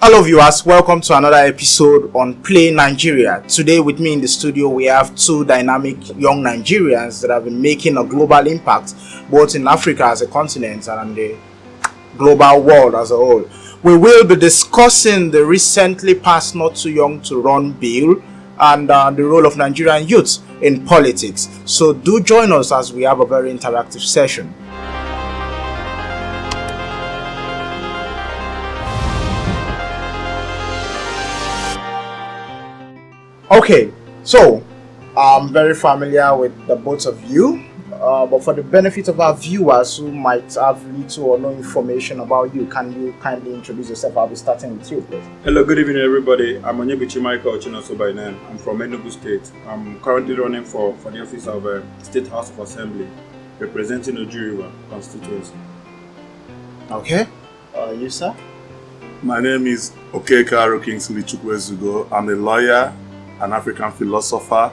Hello viewers, welcome to another episode on Play Nigeria. Today with me in the studio we have two dynamic young Nigerians that have been making a global impact both in Africa as a continent and in the global world as a whole. We will be discussing the recently passed Not Too Young to Run bill and the role of Nigerian youths in politics. So do join us as we have a very interactive session. Okay, so I'm very familiar with the both of you, but for the benefit of our viewers who might have little or no information about you, can you kindly introduce yourself? I'll be starting with you, please. Hello, good evening, everybody. I'm Onyebuchi Michael Chinoso by name. I'm from Enugu State. I'm currently running for the office of State House of Assembly, representing Nigerian constituency. Okay, you, sir? My name is Okeka Kingsley Chukwuezugo. I'm a lawyer, an African philosopher,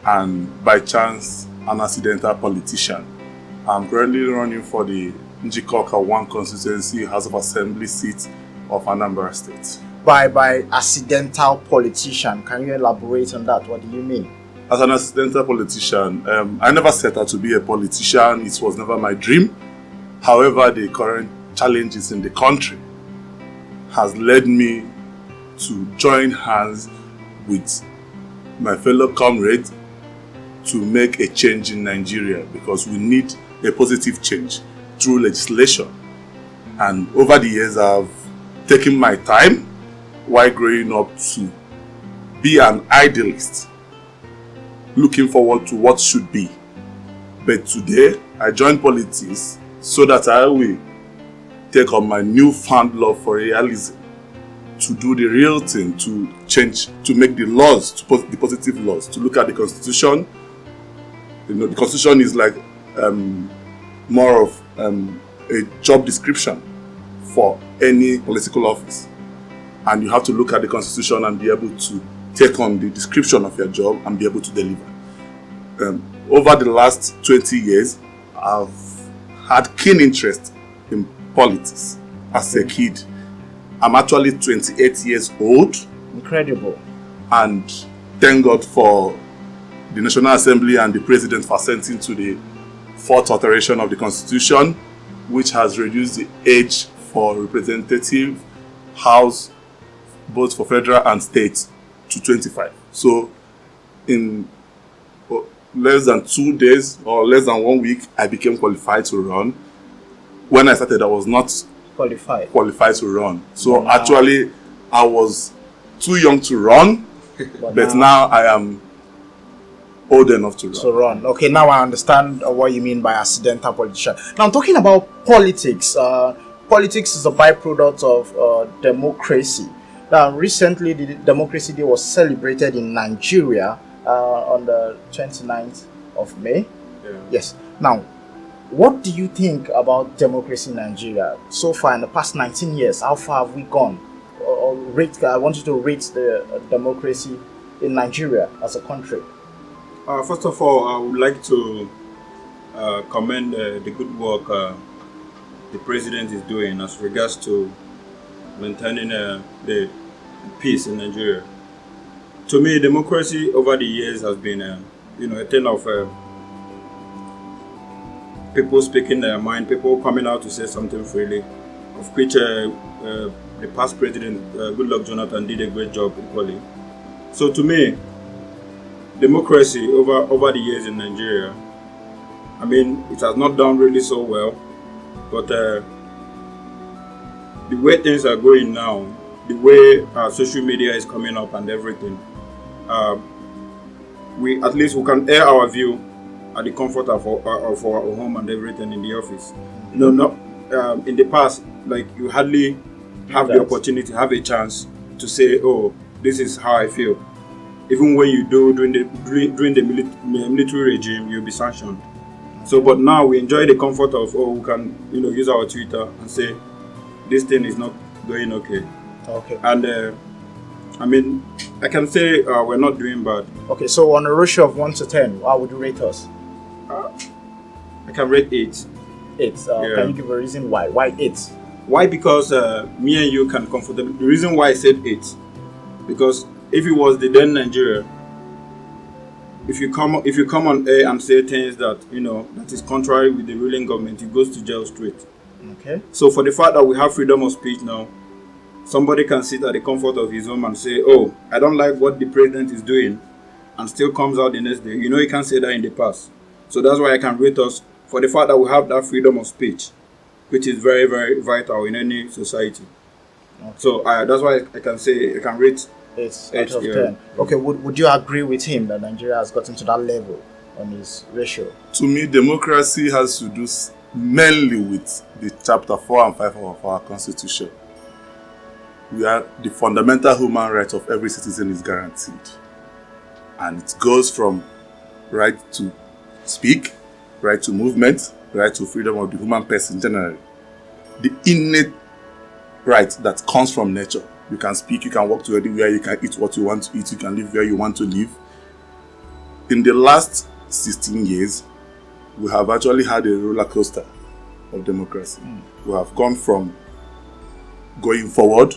and by chance, an accidental politician. I'm currently running for the Njikoka 1 constituency House of Assembly seat of Anambra State. By accidental politician, can you elaborate on that? What do you mean? As an accidental politician, I never set out to be a politician. It was never my dream. However, the current challenges in the country has led me to join hands with my fellow comrades to make a change in Nigeria, because we need a positive change through legislation. And over the years, I've taken my time while growing up to be an idealist, looking forward to what should be. But today, I joined politics so that I will take on my newfound love for realism, to do the real thing, to change, to make the laws, to put the positive laws, to look at the constitution. You know, the constitution is like more of a job description for any political office. And you have to look at the constitution and be able to take on the description of your job and be able to deliver. Over the last 20 years, I've had keen interest in politics as a kid. I'm actually 28 years old. Incredible. And thank God for the National Assembly and the President for assenting to the 4th alteration of the Constitution, which has reduced the age for representative house, both for federal and state, to 25. So in less than 2 days or less than 1 week, I became qualified to run. When I started, I was not qualified to run. So actually, I was too young to run, but now I am old enough to run. Okay, now I understand what you mean by accidental politician. Now I'm talking about politics. Politics is a byproduct of democracy. Now recently, the Democracy Day was celebrated in Nigeria on the 29th of May. Yeah. Yes. Now, what do you think about democracy in Nigeria so far in the past 19 years? How far have we gone? I want you to rate the democracy in Nigeria as a country. First of all, I would like to commend the good work the president is doing as regards to maintaining the peace in Nigeria. To me, democracy over the years has been a thing of people speaking their mind, people coming out to say something freely, of which the past president, Goodluck Jonathan, did a great job equally. So to me, democracy over the years in Nigeria, I mean, it has not done really so well, but the way things are going now, the way social media is coming up and everything, we can air our view at the comfort of our home and everything in the office. In the past, like, you hardly have the opportunity, have a chance to say, oh, this is how I feel. Even when you do during the military regime, you'll be sanctioned. So, but now we enjoy the comfort of, we can use our Twitter and say, this thing is not going okay. Okay. And I mean, I can say we're not doing bad. Okay, so on a ratio of 1 to 10, how would you rate us? I can rate 8. 8. Yeah. Can you give a reason why? Why 8? Why? Because me and you can comfortably. The reason why I said 8, because if it was the then Nigeria, if you come on air and say things that that is contrary with the ruling government, it goes to jail straight. Okay. So for the fact that we have freedom of speech now, somebody can sit at the comfort of his home and say, "Oh, I don't like what the president is doing," and still comes out the next day. You can't say that in the past. So that's why I can rate us for the fact that we have that freedom of speech, which is very, very vital in any society. Okay. So that's why I can say I can rate 8 out of 10. Okay, would you agree with him that Nigeria has gotten to that level on his ratio? To me, democracy has to do mainly with the chapter 4 and 5 of our constitution. The fundamental human right of every citizen is guaranteed. And it goes from right to speak, right to movement, right to freedom of the human person generally. The innate right that comes from nature. You can speak, you can walk to anywhere, you can eat what you want to eat, you can live where you want to live. In the last 16 years, we have actually had a roller coaster of democracy. We have gone from going forward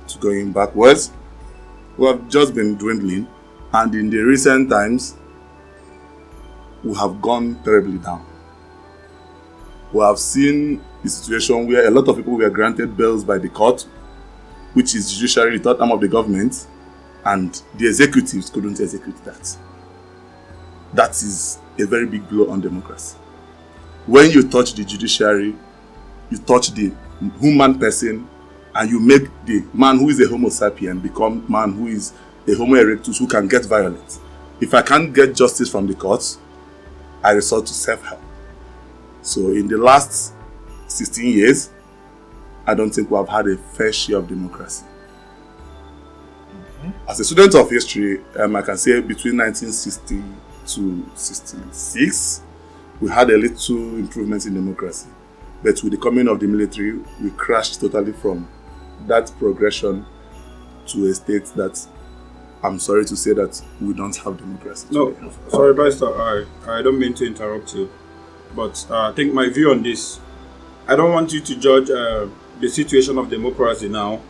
to going backwards. We have just been dwindling, and in the recent times, we have gone terribly down. We have seen a situation where a lot of people were granted bails by the court, which is judiciary, the third arm of the government, and the executives couldn't execute that. That is a very big blow on democracy. When you touch the judiciary, you touch the human person, and you make the man who is a homo sapien become man who is a homo erectus who can get violent. If I can't get justice from the courts, I resort to self-help. So in the last 16 years, I don't think we have had a fair share of democracy. As a student of history, I can say between 1960 to 66, we had a little improvement in democracy. But with the coming of the military, we crashed totally from that progression to a state that I'm sorry to say that we don't have democracy. No, sorry, Pastor, I don't mean to interrupt you, but I think my view on this, I don't want you to judge the situation of democracy now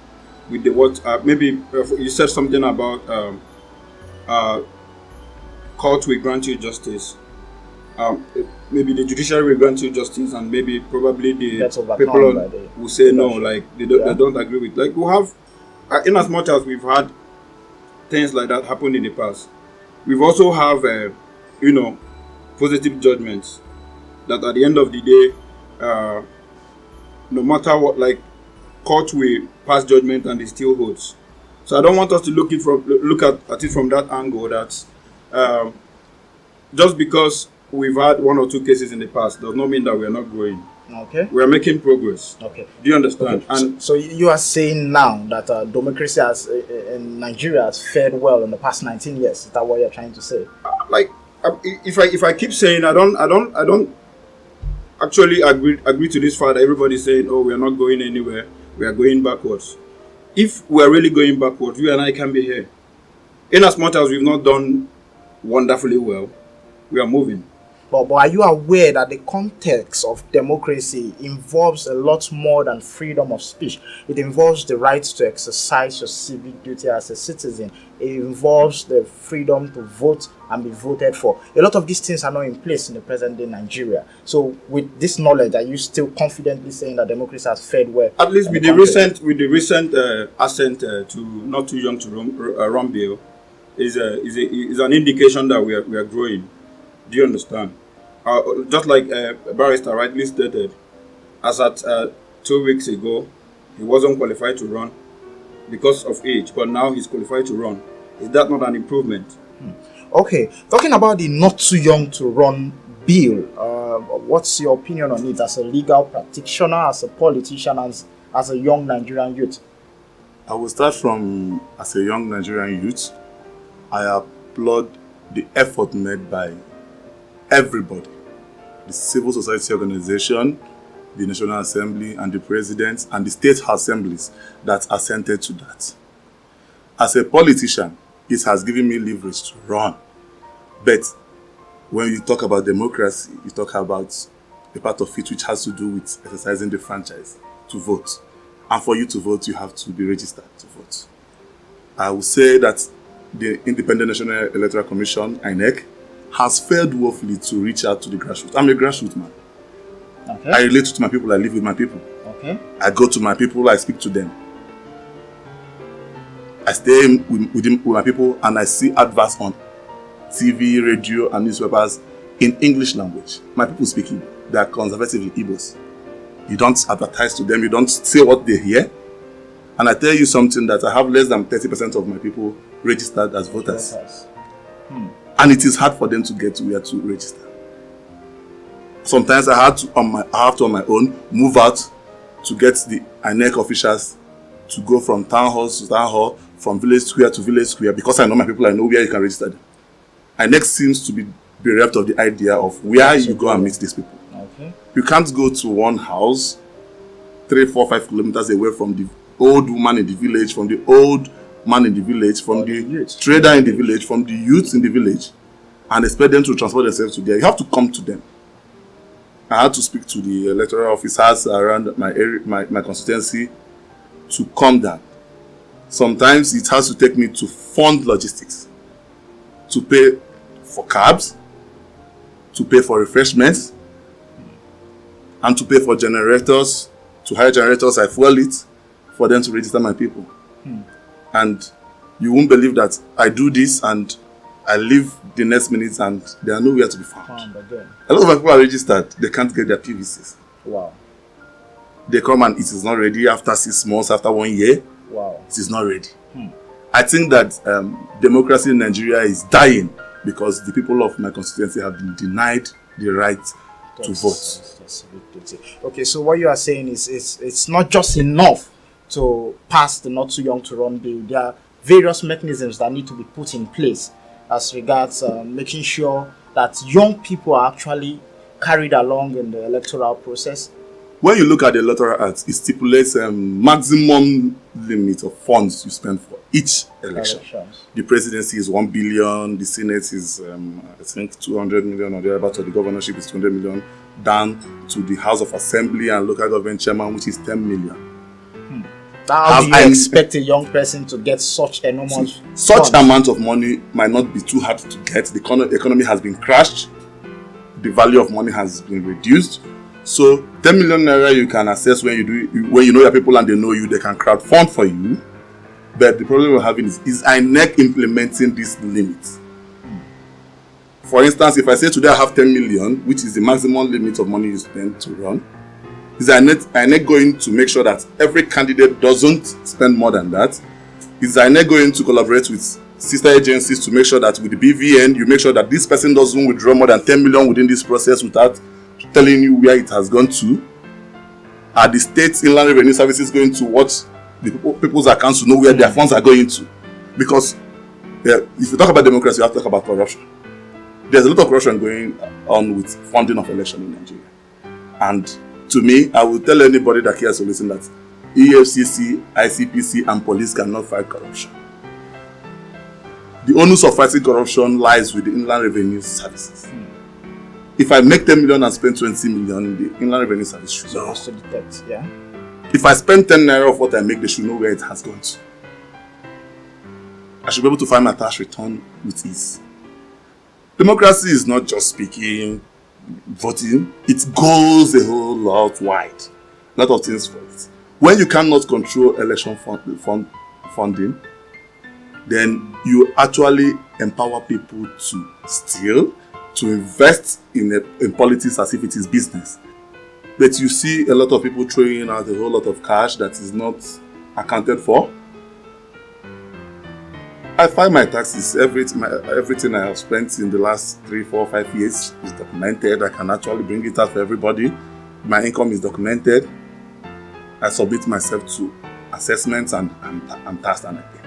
with the what maybe you said something about court will grant you justice. Maybe the judiciary will grant you justice, and maybe probably the people will say no, like they don't agree with. Like we have, in as much as we've had things like that happen in the past, we've also have positive judgments that at the end of the day, no matter what, like court will pass judgment and it still holds. So I don't want us to look at it from that angle that just because we've had 1 or 2 cases in the past does not mean that we are not growing. Okay. We are making progress. Okay. Do you understand? Okay. And so you are saying now that democracy in Nigeria has fared well in the past 19 years. Is that what you're trying to say? If I keep saying I don't actually agree to this fact that everybody's saying, oh, we are not going anywhere, we are going backwards. If we are really going backwards, you and I can be here. In as much as we've not done wonderfully well, we are moving. But are you aware that the context of democracy involves a lot more than freedom of speech? It involves the right to exercise your civic duty as a citizen. It involves the freedom to vote and be voted for. A lot of these things are not in place in the present day Nigeria. So with this knowledge, are you still confidently saying that democracy has fared well? At least with the recent assent to not too young to run bill is an indication that we are growing. Do you understand? Just like Barrister rightly stated, as at 2 weeks ago, he wasn't qualified to run because of age, but now he's qualified to run. Is that not an improvement? Okay, talking about the not too young to run bill, what's your opinion on it as a legal practitioner, as a politician, as a young Nigerian youth? I will start from as a young Nigerian youth. I applaud the effort made by everybody, the civil society organization, the National Assembly, and the president, and the state assemblies that assented to that. As a politician, it has given me leverage to run. But when you talk about democracy, you talk about a part of it which has to do with exercising the franchise. to vote. And for you to vote, you have to be registered to vote. I would say that the Independent National Electoral Commission, INEC, has failed woefully to reach out to the grassroots. I'm a grassroots man. Okay. I relate to my people, I live with my people. Okay. I go to my people, I speak to them. I stay with my people and I see adverts on TV, radio, and newspapers in English language. My people speak Igbo. They are conservatively Igbos. You don't advertise to them, you don't say what they hear. And I tell you something, that I have less than 30% of my people registered as voters. And it is hard for them to get to where to register. Sometimes I have to on my own move out to get the INEC officials to go from town hall to town hall, from village square to village square, because I know my people, I know where you can register them. INEC seems to be bereft of the idea of where you go and meet these people. Okay. You can't go to one house 3, 4, 5 kilometers away from the old woman in the village, from the old man in the village, from the trader in the village, from the youths in the village, and expect them to transport themselves to there. You have to come to them. I had to speak to the electoral officers around my area, my constituency, to come down. Sometimes it has to take me to fund logistics, to pay for cabs, to pay for refreshments, and to pay for generators, to hire generators, I fuel it, for them to register my people. And you won't believe that I do this and I leave the next minute and they are nowhere to be found. A lot of my people are registered, they can't get their PVCs. Wow. They come and it is not ready after 6 months, after 1 year. Wow. It is not ready. I think that democracy in Nigeria is dying because the people of my constituency have been denied the right to vote. Okay, so what you are saying is it's not just enough to pass the not too young to run bill. There are various mechanisms that need to be put in place as regards making sure that young people are actually carried along in the electoral process. When you look at the Electoral Act, it stipulates a maximum limit of funds you spend for each election. The presidency is 1 billion, the Senate is, I think, 200 million or thereabouts, or the governorship is 200 million, down to the House of Assembly and local government chairman, which is 10 million. How do you expect a young person to get such enormous such amount of money might not be too hard to get. The economy has been crashed. The value of money has been reduced. So 10 million naira you can access when you know your people and they know you, they can crowdfund for you. But the problem we're having is INEC implementing this limit. For instance, if I say today I have 10 million, which is the maximum limit of money you spend to run, is INEC going to make sure that every candidate doesn't spend more than that? Is INEC going to collaborate with sister agencies to make sure that with the BVN, you make sure that this person doesn't withdraw more than 10 million within this process without telling you where it has gone to? Are the state's inland revenue services going to watch the people's accounts to know where their funds are going to? Because if you talk about democracy, you have to talk about corruption. There's a lot of corruption going on with funding of election in Nigeria. And to me, I will tell anybody that cares to listen that EFCC, ICPC, and police cannot fight corruption. The onus of fighting corruption lies with the Inland Revenue Services. If I make 10 million and spend 20 million, the Inland Revenue Service should know. To detect, yeah. If I spend 10 naira of what I make, they should know where it has gone to. I should be able to find my tax return with ease. Democracy is not just speaking, voting. It goes a whole lot wide. A lot of things for it. When you cannot control election funding, then you actually empower people to steal, to invest in politics as if it is business. But you see a lot of people throwing out a whole lot of cash that is not accounted for. I file my taxes. Everything I have spent in the last 3, 4, 5 years is documented. I can actually bring it out for everybody. My income is documented. I submit myself to assessments and I'm taxed and I pay.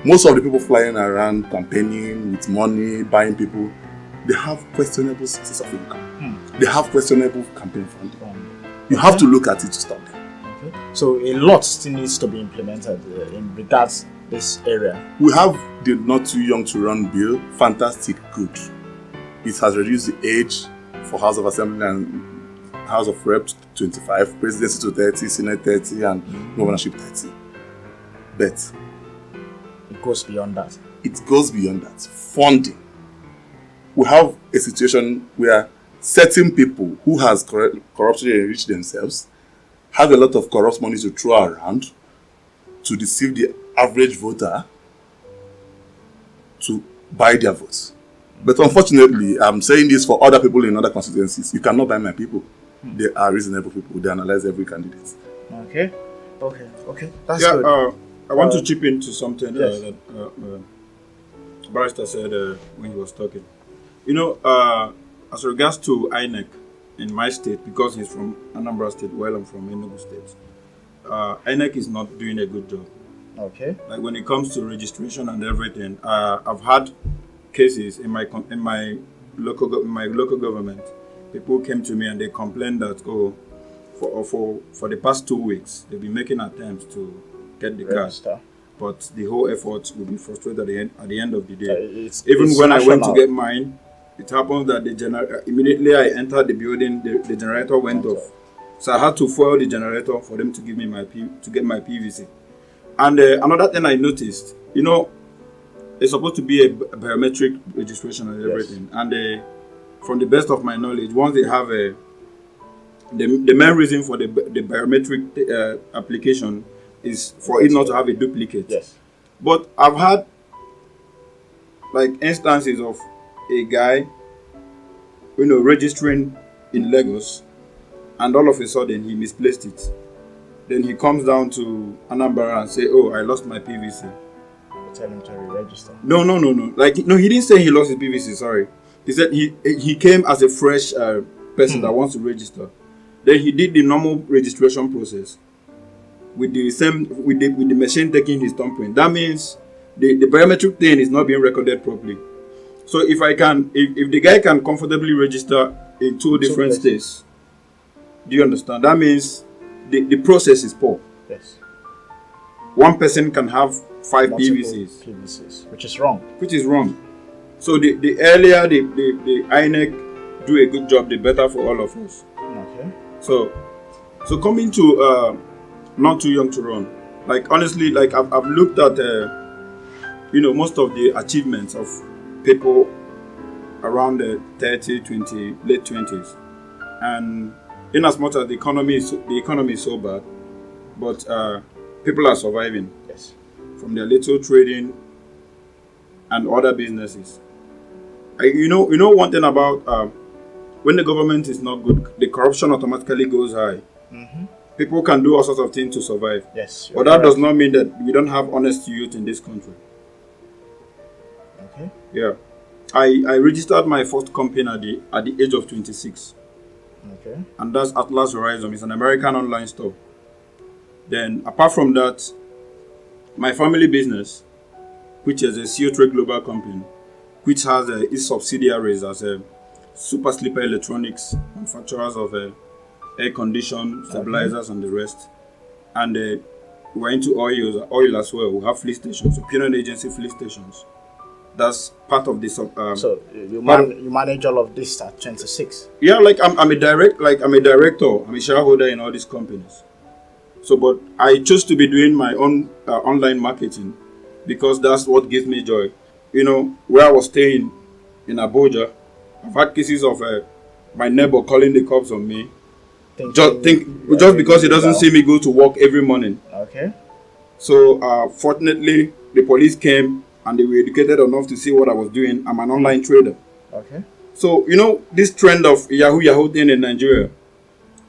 Most of the people flying around campaigning with money, buying people, they have questionable sources of income. They have questionable campaign funding. You have to look at it to stop them. Okay. So a lot still needs to be implemented in regards to this area. We have the Not Too Young to Run bill. Fantastic, good. It has reduced the age for House of Assembly and House of Reps 25, Presidency to 30, Senate 30, and governorship 30. But it goes beyond that. It goes beyond that. Funding. We have a situation where certain people who has corruption enriched themselves have a lot of corrupt money to throw around to deceive the average voter to buy their votes. But unfortunately, I'm saying this for other people in other constituencies. You cannot buy my people. They are reasonable people. They analyze every candidate. Okay. That's yeah, good. I want to chip into something yes. that Barrister said when he was talking. You know, as regards to INEC in my state, because he's from Anambra State, while I'm from Enugu State, INEC is not doing a good job. Okay. Like when it comes to registration and everything, I've had cases in my local government. People came to me and they complained that for the past 2 weeks they've been making attempts to get the card, but the whole effort will be frustrated at the end of the day. Even when I went to get mine, it happened that immediately I entered the building, the generator went off, so I had to fuel the generator for them to give me to get my PVC. And another thing I noticed, you know, it's supposed to be a biometric registration and everything, and from the best of my knowledge, once they have the main reason for the biometric application is for it not to have a duplicate. Yes. But I've had like instances of a guy, you know, registering in Lagos, and all of a sudden he misplaced it. Then he comes down to Anambra and say, "Oh, I lost my PVC." Tell him to re-register. No. Like, no, he didn't say he lost his PVC. Sorry, he said he came as a fresh person that wants to register. Then he did the normal registration process with the machine taking his thumbprint. That means the biometric thing is not being recorded properly. So if the guy can comfortably register in two different states, do you understand? That means the process is poor. Yes. One person can have 5 Multiple PVCs, which is wrong. So the earlier the INEC do a good job, the better for all of us. Okay. So coming to not too young to run. Like honestly, like I've looked at you know, most of the achievements of people around the 30, 20, late 20s, and in as much as the economy is so bad, but people are surviving. Yes. From their little trading and other businesses. You know one thing about when the government is not good, the corruption automatically goes high. Mm-hmm. People can do all sorts of things to survive. Yes. But that does not mean that we don't have honest youth in this country. Okay. Yeah. I registered my first company at the age of 26. Okay. And that's Atlas Horizon. It's an American online store. Then apart from that, my family business, which is a CO3 global company, which has its subsidiaries as a Super Sleeper Electronics, manufacturers of air condition, stabilizers, and the rest. And we're into oil as well. We have fleet stations, opinion agency fleet stations. That's part of this. So you manage all of this at 26. Yeah, like I'm a director. I'm a shareholder in all these companies. So, but I chose to be doing my own online marketing because that's what gives me joy. You know, where I was staying in Abuja, I've had cases of my neighbor calling the cops on me. Just because he doesn't see me go to work every morning. Okay. So, fortunately, the police came and they were educated enough to see what I was doing. I'm an online trader. Okay. So, you know, this trend of Yahoo thing in Nigeria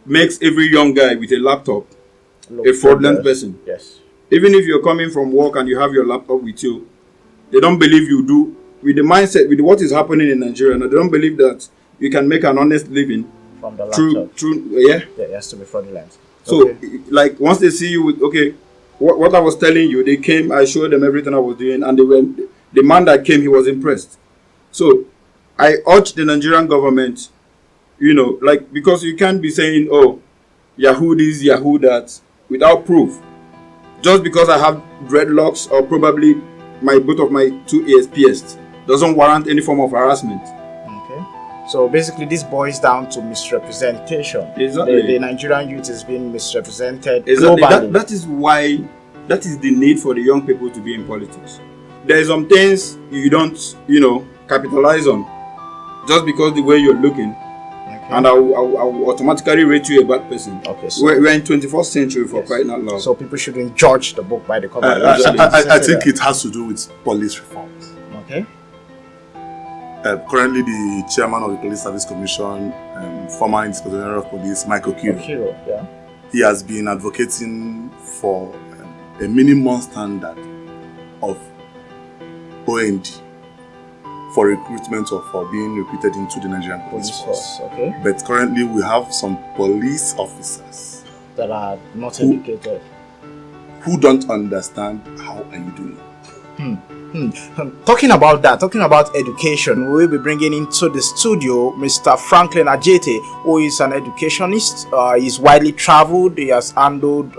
makes every young guy with a laptop a fraudulent person. Yes. Even if you're coming from work and you have your laptop with you, they don't believe you do. With the mindset, with what is happening in Nigeria, they don't believe that you can make an honest living from the laptop. Yeah, it has to be fraudulent. So, like, once they see you with, what I was telling you, they came, I showed them everything I was doing, and the man that came, he was impressed. So, I urge the Nigerian government, you know, like, because you can't be saying, oh, Yahoo this, Yahoo that, without proof. Just because I have dreadlocks or probably both of my 2 ears pierced doesn't warrant any form of harassment. Okay. So basically, this boils down to misrepresentation. Exactly. The Nigerian youth is being misrepresented Exactly. globally. That is why, that is the need for the young people to be in politics. There are some things you don't, capitalize on just because the way you're looking, and I will automatically rate you a bad person. Okay, so we're in 21st century for crying out loud. So people shouldn't judge the book by the cover. I think it has to do with police reforms. Okay. Currently, the chairman of the Police Service Commission, former Inspector General of Police, Michael Kiro, Yeah. he has been advocating for a minimum standard of OND for recruitment or for being recruited into the Nigerian police force. Okay. But currently, we have some police officers that are not educated, who don't understand how are you doing. Talking about education, we will be bringing into the studio Mr. Franklin Ajete, who is an educationist. He's widely traveled. He has handled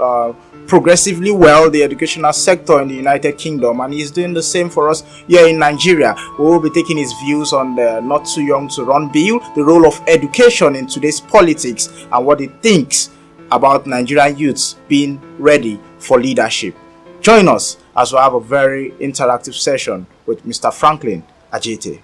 progressively well the educational sector in the United Kingdom, and he's doing the same for us here in Nigeria. We will be taking his views on the Not Too Young to Run bill, the role of education in today's politics, and what he thinks about Nigerian youths being ready for leadership. Join us as we have a very interactive session with Mr. Franklin Ajete.